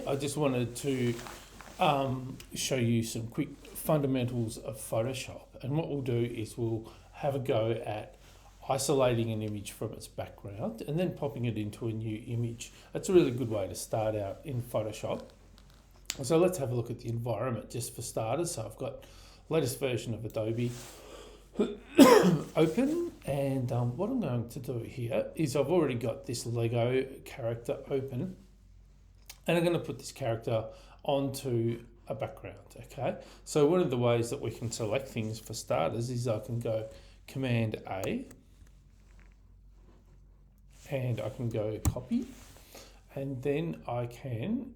I just wanted to show you some quick fundamentals of Photoshop. And what we'll do is we'll have a go at isolating an image from its background and then popping it into a new image. That's a really good way to start out in Photoshop. So let's have a look at the environment just for starters. So I've got latest version of Adobe open, and what I'm going to do here is I've already got this Lego character open, and I'm going to put this character onto a background. Okay, so one of the ways that we can select things for starters is I can go Command A and I can go copy, and then I can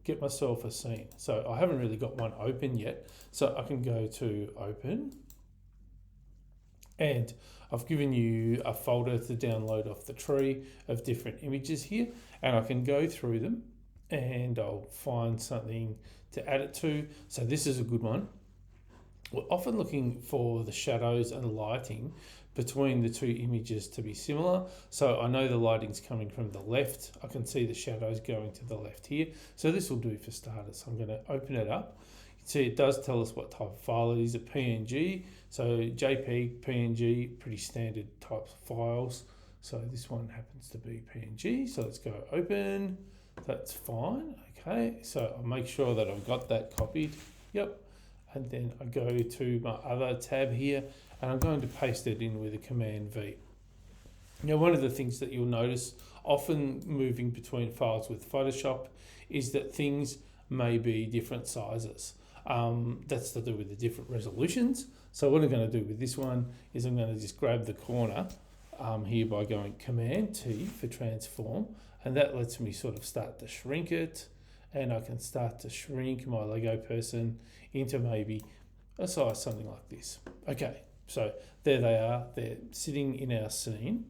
get myself a scene. So I haven't really got one open yet, so I can go to open, and I've given you a folder to download off the tree of different images here, and I can go through them and I'll find something to add it to. So this is a good one. We're often looking for the shadows and lighting between the two images to be similar. So I know the lighting's coming from the left. I can see the shadows going to the left here. So this will do for starters. I'm going to open it up. You can see it does tell us what type of file it is, a PNG. So JPEG, PNG, pretty standard types of files. So this one happens to be PNG. So let's go open. That's fine. Okay, so I'll make sure that I've got that copied. Yep. And then I go to my other tab here, and I'm going to paste it in with a Command V. Now, one of the things that you'll notice often moving between files with Photoshop is that things may be different sizes. That's to do with the different resolutions. So what I'm going to do with this one is I'm going to just grab the corner here by going Command T for transform, and that lets me sort of start to shrink it, and I can start to shrink my Lego person into maybe a size something like this. Okay, so there they are. They're sitting in our scene.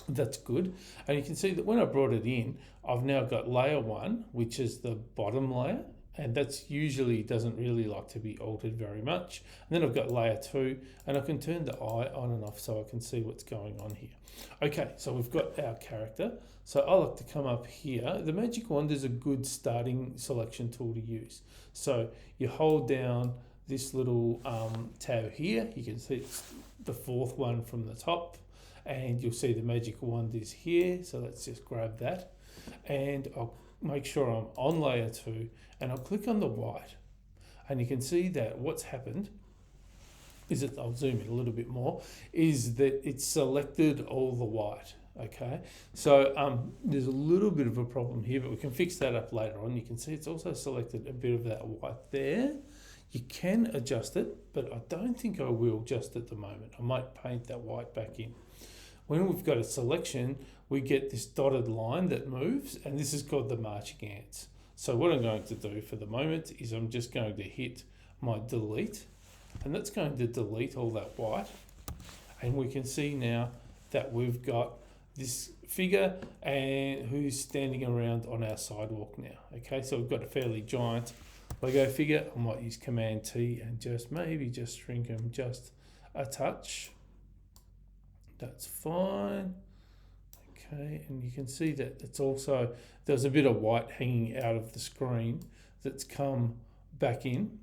That's good. And you can see that when I brought it in, I've now got layer 1, which is the bottom layer, and that's usually doesn't really like to be altered very much. And then I've got layer 2, and I can turn the eye on and off so I can see what's going on here. Okay, so we've got our character. So I like to come up here. The magic wand is a good starting selection tool to use. So you hold down this little tab here. You can see it's the fourth one from the top, and you'll see the magic wand is here. So let's just grab that, and I'll make sure I'm on layer 2, and I'll click on the white, and you can see that what's happened is that, I'll zoom in a little bit more, is that it's selected all the white. Okay, so there's a little bit of a problem here, but we can fix that up later on. You can see it's also selected a bit of that white there. You can adjust it, but I don't think I will just at the moment. I might paint that white back in. When we've got a selection, we get this dotted line that moves, and this is called the marching ants. So what I'm going to do for the moment is I'm just going to hit my delete, and that's going to delete all that white. And we can see now that we've got this figure and who's standing around on our sidewalk now. Okay, so we've got a fairly giant Lego figure. I might use Command T and just maybe just shrink them just a touch. That's fine. Okay, and you can see that it's also, there's a bit of white hanging out of the screen that's come back in.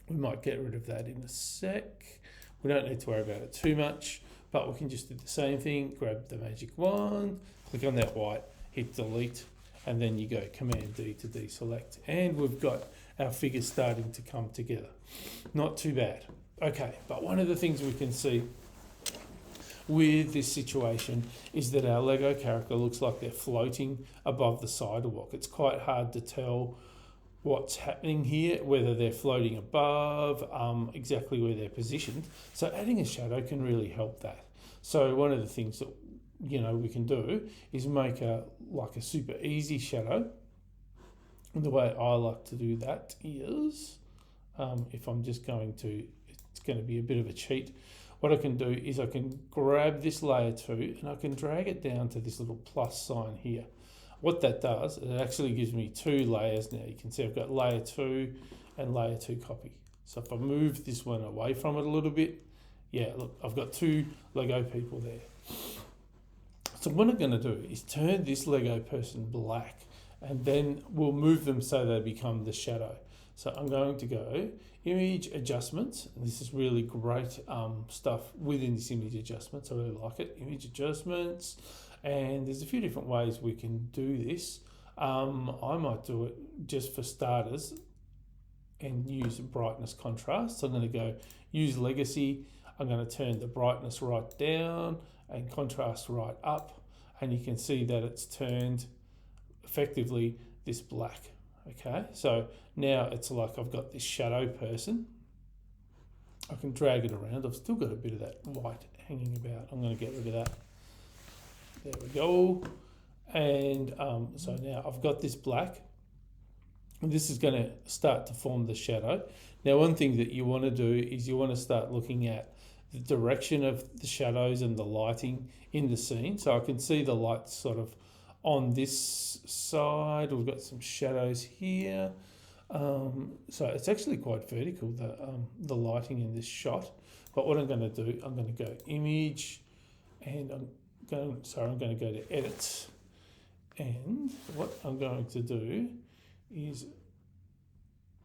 We might get rid of that in a sec. We don't need to worry about it too much, but we can just do the same thing. Grab the magic wand, click on that white, hit delete, and then you go Command D to deselect. And we've got our figure starting to come together. Not too bad. Okay, but one of the things we can see with this situation is that our Lego character looks like they're floating above the sidewalk. It's quite hard to tell what's happening here, whether they're floating above, exactly where they're positioned. So adding a shadow can really help that. So one of the things that we can do is make a super easy shadow. And the way I like to do that is, if I'm just going to, it's going to be a bit of a cheat. What I can do is I can grab this layer 2 and I can drag it down to this little plus sign here. What that does, it actually gives me 2 layers now. You can see I've got layer 2 and layer 2 copy. So if I move this one away from it a little bit, yeah, look, I've got 2 Lego people there. So what I'm going to do is turn this Lego person black, and then we'll move them so they become the shadow. So I'm going to go image adjustments. And this is really great stuff within this image adjustments. I really like it. Image adjustments, and there's a few different ways we can do this. I might do it just for starters and use brightness contrast. So I'm going to go use legacy. I'm going to turn the brightness right down and contrast right up, and you can see that it's turned effectively this black. Okay, so now it's like I've got this shadow person. I can drag it around. I've still got a bit of that white hanging about. I'm going to get rid of that. There we go. And so now I've got this black. And this is going to start to form the shadow. Now, one thing that you want to do is you want to start looking at the direction of the shadows and the lighting in the scene. So I can see the lights sort of on this side. We've got some shadows here. So it's actually quite vertical, the lighting in this shot. But what I'm going to do, I'm going to go image, and I'm going to go to edit. And what I'm going to do is,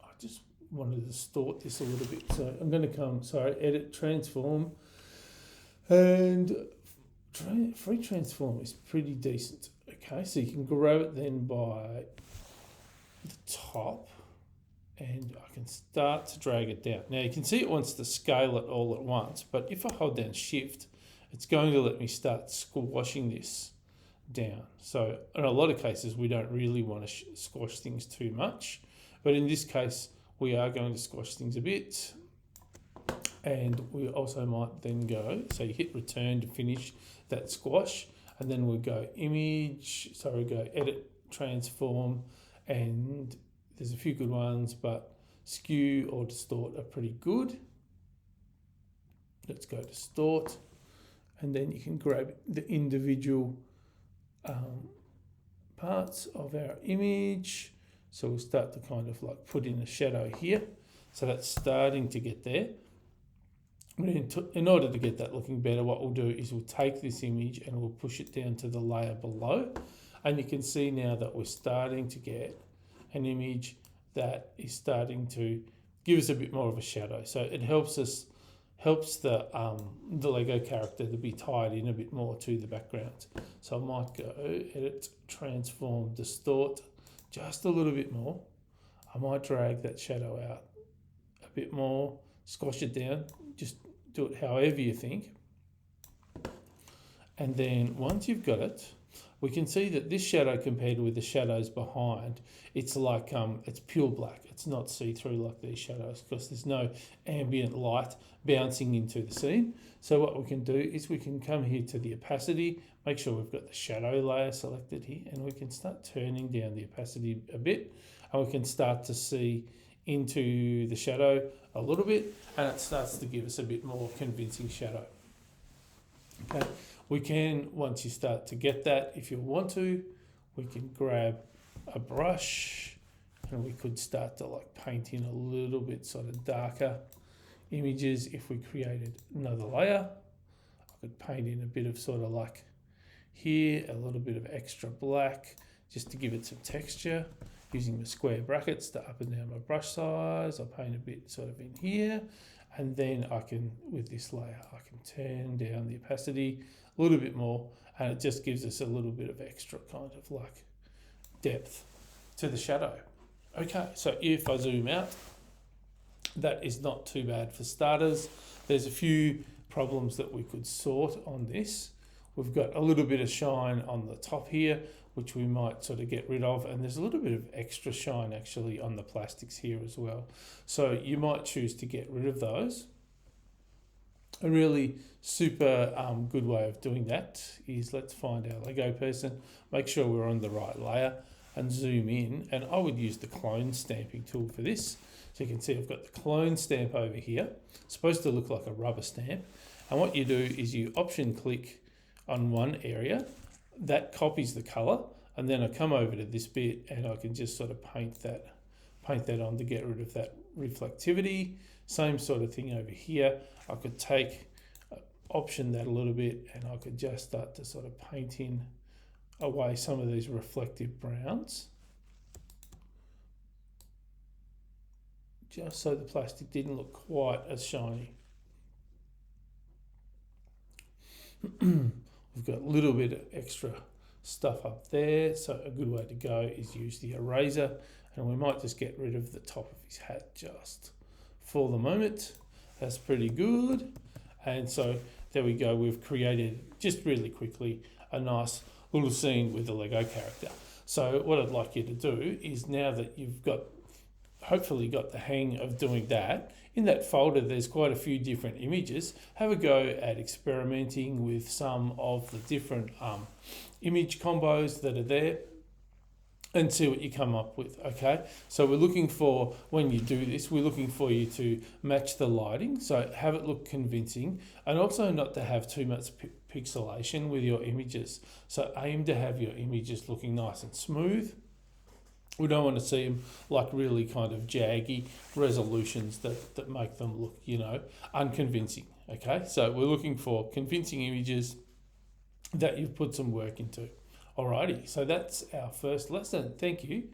I just want to distort this a little bit. So I'm going to edit, transform, and free transform is pretty decent. Okay, so you can grab it then by the top, and I can start to drag it down. Now you can see it wants to scale it all at once, but if I hold down shift, it's going to let me start squashing this down. So in a lot of cases, we don't really want to squash things too much, but in this case, we are going to squash things a bit. And we also might then go, so you hit return to finish that squash, and then we'll go image, so we go edit, transform, and there's a few good ones, but skew or distort are pretty good. Let's go distort, and then you can grab the individual parts of our image. So we'll start to kind of like put in a shadow here. So that's starting to get there. In order to get that looking better, what we'll do is we'll take this image and we'll push it down to the layer below. And you can see now that we're starting to get an image that is starting to give us a bit more of a shadow. So it helps the Lego character to be tied in a bit more to the background. So I might go edit, transform, distort just a little bit more. I might drag that shadow out a bit more, squash it down, just do it however you think. And then once you've got it, we can see that this shadow compared with the shadows behind, it's like it's pure black. It's not see-through like these shadows because there's no ambient light bouncing into the scene. So what we can do is we can come here to the opacity, make sure we've got the shadow layer selected here, and we can start turning down the opacity a bit, and we can start to see into the shadow a little bit, and it starts to give us a bit more convincing shadow. Okay, we can, once you start to get that, if you want to, we can grab a brush and we could start to like paint in a little bit sort of darker images. If we created another layer, I could paint in a bit of sort of like here, a little bit of extra black, just to give it some texture, using the square brackets to up and down my brush size. I'll paint a bit sort of in here, and then I can, with this layer, I can turn down the opacity a little bit more, and it just gives us a little bit of extra kind of like depth to the shadow. Okay, so if I zoom out, that is not too bad for starters. There's a few problems that we could sort on this. We've got a little bit of shine on the top here, which we might sort of get rid of, and there's a little bit of extra shine actually on the plastics here as well. So you might choose to get rid of those. A really super good way of doing that is, let's find our Lego person, make sure we're on the right layer, and zoom in, and I would use the clone stamping tool for this. So you can see I've got the clone stamp over here. It's supposed to look like a rubber stamp, and what you do is you option click on one area, that copies the color, and then I come over to this bit and I can just sort of paint that on to get rid of that reflectivity. Same sort of thing over here. I could take option that a little bit, and I could just start to sort of paint in away some of these reflective browns, just so the plastic didn't look quite as shiny. We've got a little bit of extra stuff up there, so a good way to go is use the eraser, and we might just get rid of the top of his hat just for the moment. That's pretty good. And so there we go, we've created, just really quickly, a nice little scene with the Lego character. So what I'd like you to do is, now that you've hopefully got the hang of doing that, in that folder there's quite a few different images. Have a go at experimenting with some of the different image combos that are there and see what you come up with, okay? So we're looking for, when you do this, we're looking for you to match the lighting, so have it look convincing, and also not to have too much pixelation with your images. So aim to have your images looking nice and smooth. We don't want to see them like really kind of jaggy resolutions that make them look, unconvincing, okay? So we're looking for convincing images that you've put some work into. Alrighty, so that's our first lesson. Thank you.